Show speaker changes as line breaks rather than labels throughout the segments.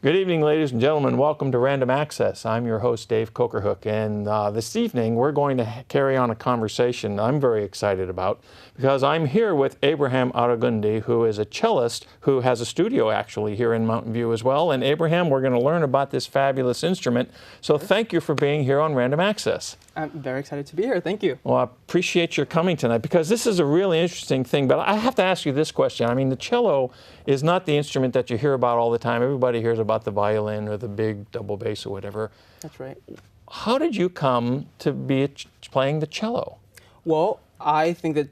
Good evening, ladies and gentlemen. Welcome to Random Access. I'm your host, Dave Kocharhook, and this evening we're going to carry on a conversation I'm very excited about because I'm here with Abraham Aragundi, who is a cellist who has a studio actually here in Mountain View as well. And Abraham, we're going to learn about this fabulous instrument. So thank you for being here on Random Access.
I'm very excited to be here. Thank you.
Well, I appreciate your coming tonight because this is a really interesting thing. But I have to ask you this question. I mean, the cello is not the instrument that you hear about all the time. Everybody hears about the violin or the big double bass or whatever.
That's right.
How did you come to be playing the cello?
Well, I think that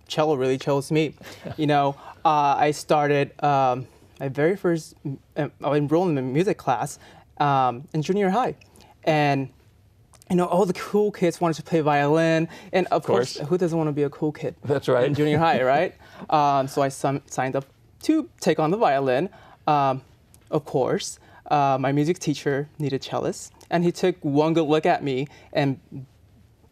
cello really chose me. You know, I started my very first, I enrolled in a music class in junior high. And you know, all the cool kids wanted to play violin, and of course, who doesn't want to be a cool kid?
That's right.
In junior high, right? So I signed up to take on the violin. Of course, my music teacher needed cellists, and he took one good look at me, and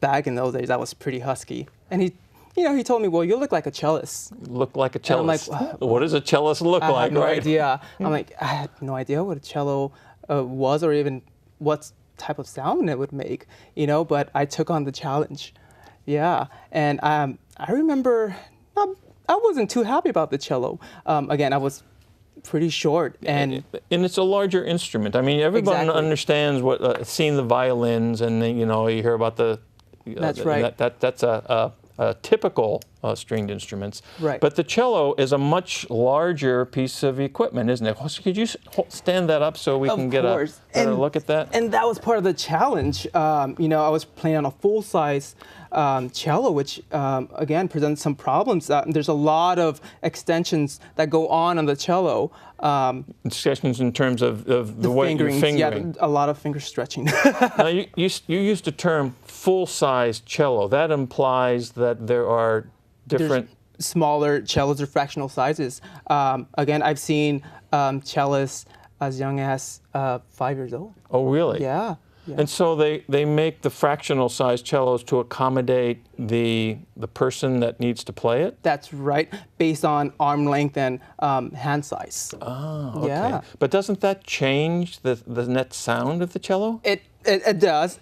back in those days, I was pretty husky. And he told me, well, you look like a cellist.
Look like a cellist.
And I'm like,
what does a cellist look like,
I had no
right?
idea. I'm like, I had no idea what a cello was, or even what type of sound it would make, you know, but I took on the challenge. Yeah, and I remember I wasn't too happy about the cello. Again, I was pretty short, and
it's a larger instrument. I mean, everyone understands what seeing the violins, and you know, you hear about the.
That's right.
That's a typical stringed instruments.
Right.
But the cello is a much larger piece of equipment, isn't it? So could you stand that up so we can get a better look at that?
And that was part of the challenge. You know, I was playing on a full-size cello, which again presents some problems. There's a lot of extensions that go on the cello.
Extensions in terms of the way you're fingering.
Yeah, a lot of finger stretching.
Now, you used the term full-size cello. That implies that there are different...
There's smaller cellos or fractional sizes. Again, I've seen cellists as young as 5 years old.
Oh, really?
Yeah. Yeah.
And so they make the fractional size cellos to accommodate the person that needs to play it? That's
right, based on arm length and hand size.
Oh, okay.
Yeah.
But doesn't that change the net sound of the cello?
It does.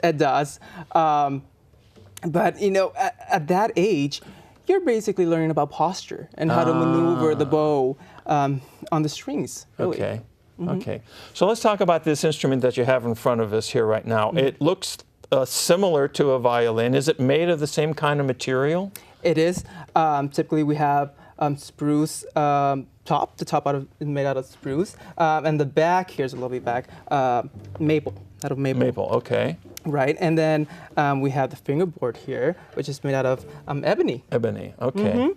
But you know, at that age, you're basically learning about posture and how to maneuver the bow on the strings. Really.
Okay. Okay, so let's talk about this instrument that you have in front of us here right now. It looks similar to a violin. Is it made of the same kind of material?
It is. Typically, we have spruce top. The top is made out of spruce, and the back, here's a lovely back, maple, out of maple.
Maple, okay.
Right, and then we have the fingerboard here, which is made out of ebony.
Ebony, okay.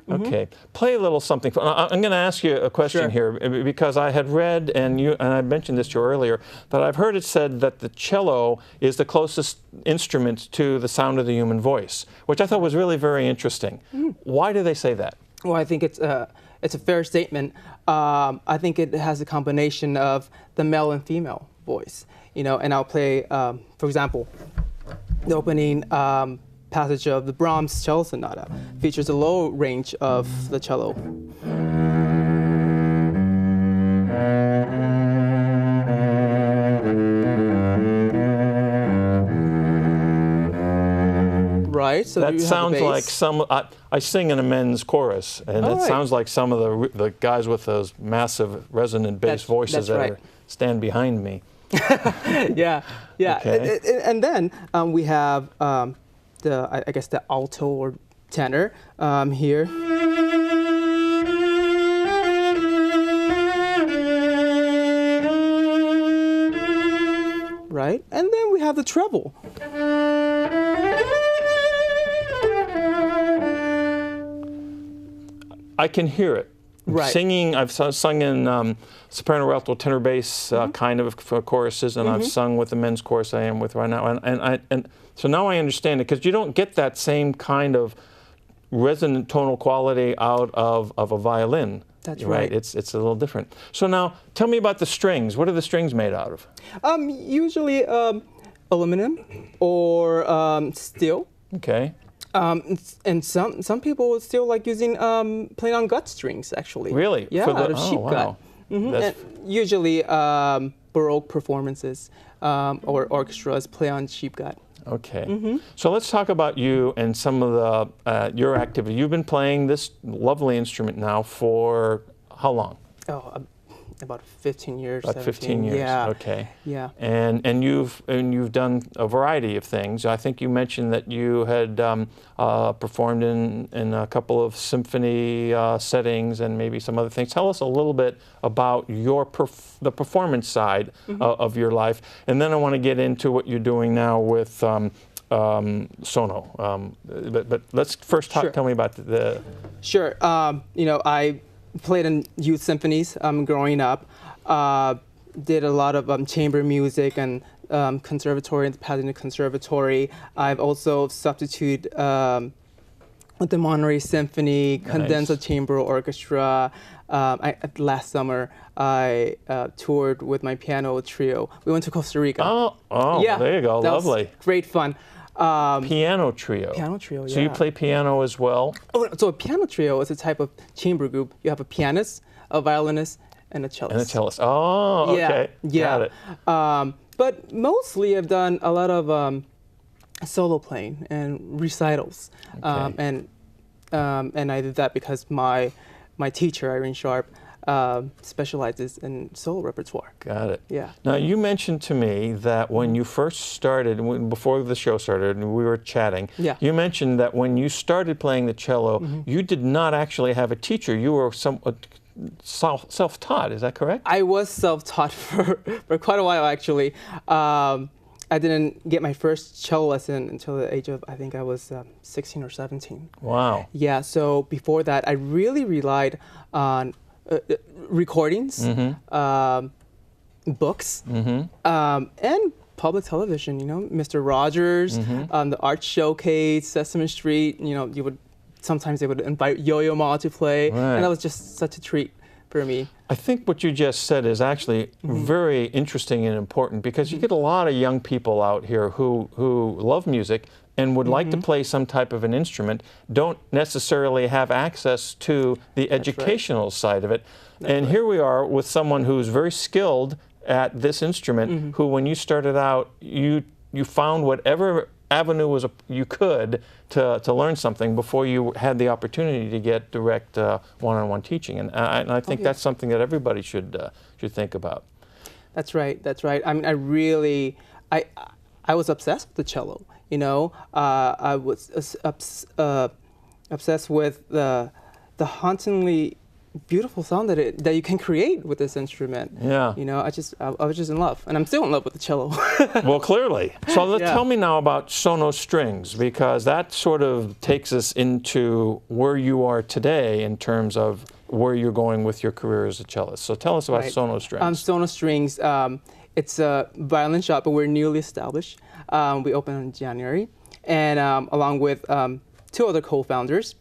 Okay, play a little something. I'm going to ask you a question here because I had read, and I mentioned this to you earlier, that I've heard it said that the cello is the closest instrument to the sound of the human voice, which I thought was really very interesting. Why do they say that? Well,
I think it's a fair statement. I think it has a combination of the male and female voice, you know. And I'll play, for example, the opening passage of the Brahms Cello Sonata features a low range of the cello. Right, so
that sounds like I sing in a men's chorus, and it sounds like some of the guys with those massive resonant bass voices that stand behind me.
Yeah.
Okay.
And then we have I guess the alto or tenor here. Right, and then we have the treble.
I can hear it.
Right.
Singing, I've sung in soprano, alto, tenor, bass kind of choruses, and I've sung with the men's chorus I am with right now. And so now I understand it, because you don't get that same kind of resonant tonal quality out of a violin.
That's right.
It's a little different. So now, tell me about the strings. What are the strings made out of?
Usually aluminum or steel.
Okay.
And some people still like using playing on gut strings, actually.
Really?
Yeah, out of sheep gut. And usually Baroque performances or orchestras play on cheap gut.
Okay. So let's talk about you and some of the your activity. You've been playing this lovely instrument now for how long?
Oh, about 15 years.
About 15 years.
Yeah.
Okay.
Yeah.
And you've done a variety of things. I think you mentioned that you had performed in a couple of symphony settings and maybe some other things. Tell us a little bit about your the performance side of your life, and then I want to get into what you're doing now with SoNo. But let's first tell me about the.
Sure. You know, I played in youth symphonies growing up. Did a lot of chamber music and conservatory and Pasadena Conservatory. I've also substituted with the Monterey Symphony, Condensa Chamber Orchestra. Last summer, I toured with my piano trio. We went to Costa Rica.
Oh, yeah, there you go.
That
Lovely.
Was great fun.
Piano trio.
Piano trio, yeah.
So you play piano as well?
Oh, so a piano trio is a type of chamber group. You have a pianist, a violinist, and a cellist.
And a cellist. Oh, okay.
Yeah.
Got it.
But mostly I've done a lot of solo playing and recitals.
Okay.
And I did that because my teacher, Irene Sharp, specializes in solo repertoire.
Got it.
Yeah.
Now, you mentioned to me that when you first started, before the show started, and we were chatting, you mentioned that when you started playing the cello, you did not actually have a teacher. You were somewhat self-taught. Is that correct?
I was self-taught for quite a while, actually. I didn't get my first cello lesson until the age of, I think I was 16 or 17.
Wow.
Yeah, so before that, I really relied on recordings, books, and public television, you know, Mr. Rogers, the Art Showcase, Sesame Street, you know, sometimes they would invite Yo-Yo Ma to play, and that was just such a treat for me.
I think what you just said is actually very interesting and important, because you get a lot of young people out here who love music and would like to play some type of an instrument, don't necessarily have access to the educational side of it. And here we are with someone who's very skilled at this instrument, who when you started out, you found whatever avenue you could to learn something before you had the opportunity to get direct one-on-one teaching. And I think that's something that everybody should think about. That's right.
That's right. I mean, I was obsessed with the cello. You know, I was obsessed with the hauntingly beautiful sound that you can create with this instrument.
Yeah.
You know, I was just in love, and I'm still in love with the cello.
Well, clearly. So tell me now about SoNo Strings, because that sort of takes us into where you are today in terms of where you're going with your career as a cellist. So tell us about SoNo Strings.
SoNo Strings, it's a violin shop, but we're newly established. We opened in January, and along with two other co-founders,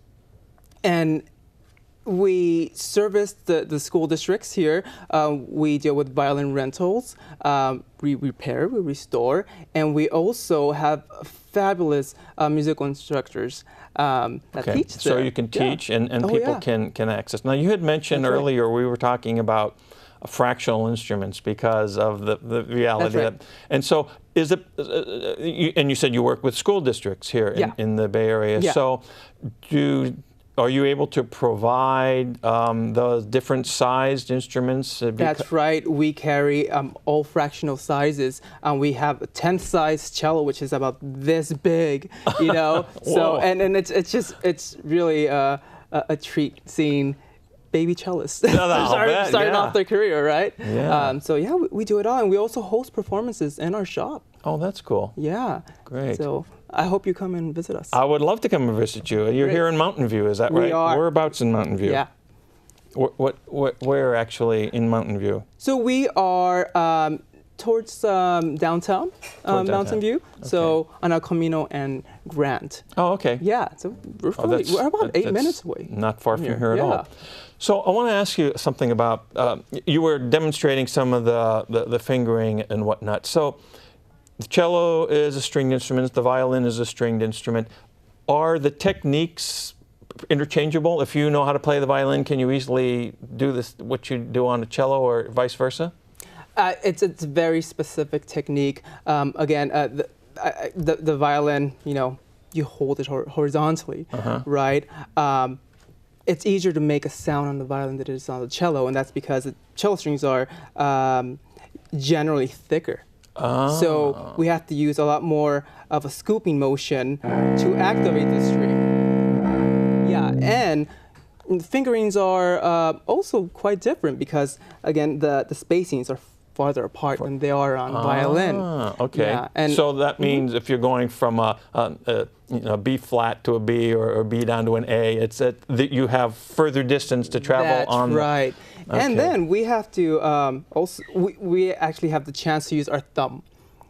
and we service the school districts here. We deal with violin rentals, we repair, we restore, and we also have fabulous musical instructors that teach there.
So you can teach and people can access. Now, you had mentioned earlier, we were talking about fractional instruments because of the reality that, and so is it, and you said you work with school districts here in the Bay Area. So are you able to provide the different sized instruments?
That's right. We carry all fractional sizes. We have a 10th size cello, which is about this big, you know. So and it's really a treat seeing baby cellists starting off their career, right?
Yeah.
So yeah, we do it all, and we also host performances in our shop.
Oh, that's cool.
Yeah.
Great.
So I hope you come and visit us.
I would love to come and visit you. You're here in Mountain View, is that right?
We are.
Whereabouts in Mountain View?
Yeah.
Where actually in Mountain View?
So we are towards downtown, Mountain View. Okay. So on El Camino and Grant.
Oh, okay.
Yeah. So we're about 8 minutes away.
Not far from here at all. So I want to ask you something about, you were demonstrating some of the fingering and whatnot. So the cello is a stringed instrument, the violin is a stringed instrument. Are the techniques interchangeable? If you know how to play the violin, can you easily do this, what you do on the cello, or vice versa?
It's a very specific technique. Again, the violin, you hold it horizontally, right? It's easier to make a sound on the violin than it is on the cello, and that's because the cello strings are generally thicker. So we have to use a lot more of a scooping motion to activate the string. Yeah, and fingerings are also quite different because, again, the spacings are farther apart than they are on violin.
Okay.
Yeah, and
so that means if you're going from a B flat to a B or B down to an A, it's that you have further distance to travel on.
That's right.
Okay.
And then we have to also we actually have the chance to use our thumb.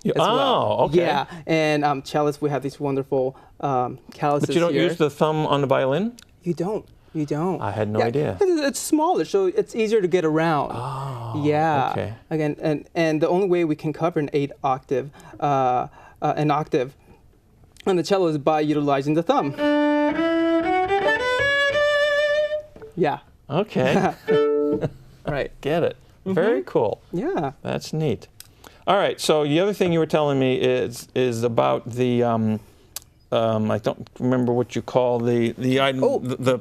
As well.
Okay.
Yeah, and cellists, we have these wonderful calluses.
But you don't
here.
use the thumb on the violin?
You don't. You don't.
I had no idea.
It's smaller, so it's easier to get around.
Oh,
yeah.
okay.
Again, and the only way we can cover an octave on the cello is by utilizing the thumb. Yeah.
Okay.
Right.
Get it. Very cool.
Yeah.
That's neat. All right. So the other thing you were telling me is about the I don't remember what you call the item. The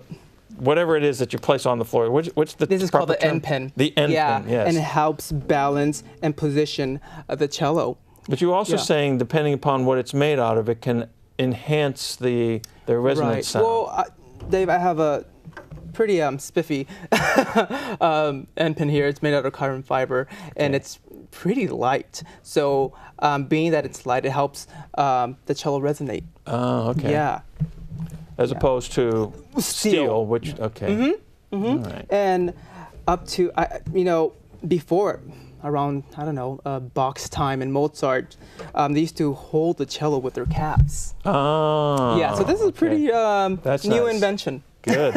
whatever it is that you place on the floor. What's the
This is called the end pin.
The end pin, yes.
And it helps balance and position the cello.
But you're also saying, depending upon what it's made out of, it can enhance the resonance sound.
Well, Dave, I have a pretty spiffy end pin here. It's made out of carbon fiber, and it's pretty light. So being that it's light, it helps the cello resonate.
Oh, okay.
Yeah.
As opposed to steel, which, okay. All right.
And up to, before, around, I don't know, Bach's time and Mozart, they used to hold the cello with their calves.
Oh.
Yeah, so this is a pretty
That's
new
nice.
invention.
Good.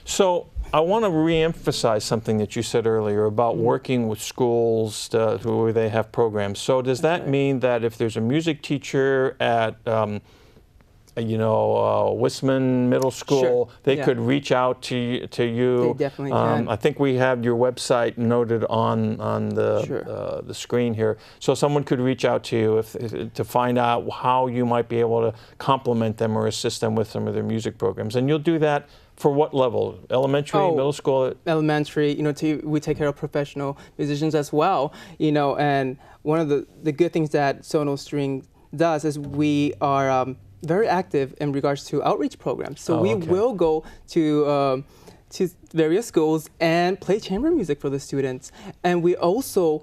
So I want to re-emphasize something that you said earlier about working with schools where they have programs. So does that mean that if there's a music teacher at Wisman Middle School, they could reach out to you?
They definitely can.
I think we have your website noted on the screen here. So someone could reach out to you to find out how you might be able to complement them or assist them with some of their music programs. And you'll do that for what level? Elementary, middle school?
Elementary. We take care of professional musicians as well. And one of the good things that SoNo Strings does is we are very active in regards to outreach programs. So we will go to various schools and play chamber music for the students. And we also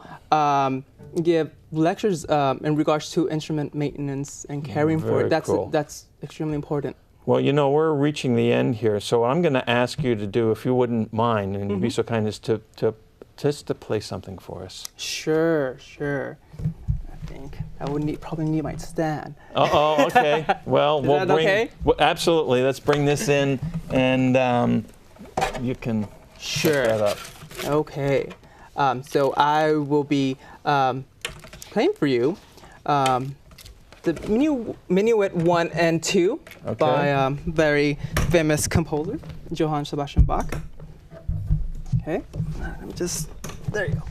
give lectures in regards to instrument maintenance and caring for it. That's extremely important.
Well, we're reaching the end here, so what I'm going to ask you to do, if you wouldn't mind, and be so kind as to play something for us.
Sure. I think I would probably need my stand.
Okay. Well,
Is that okay?
Absolutely. Let's bring this in, and you can set that up.
Okay. So I will be playing for you the Minuet 1 and 2 by very famous composer Johann Sebastian Bach. Okay. Let me there you go.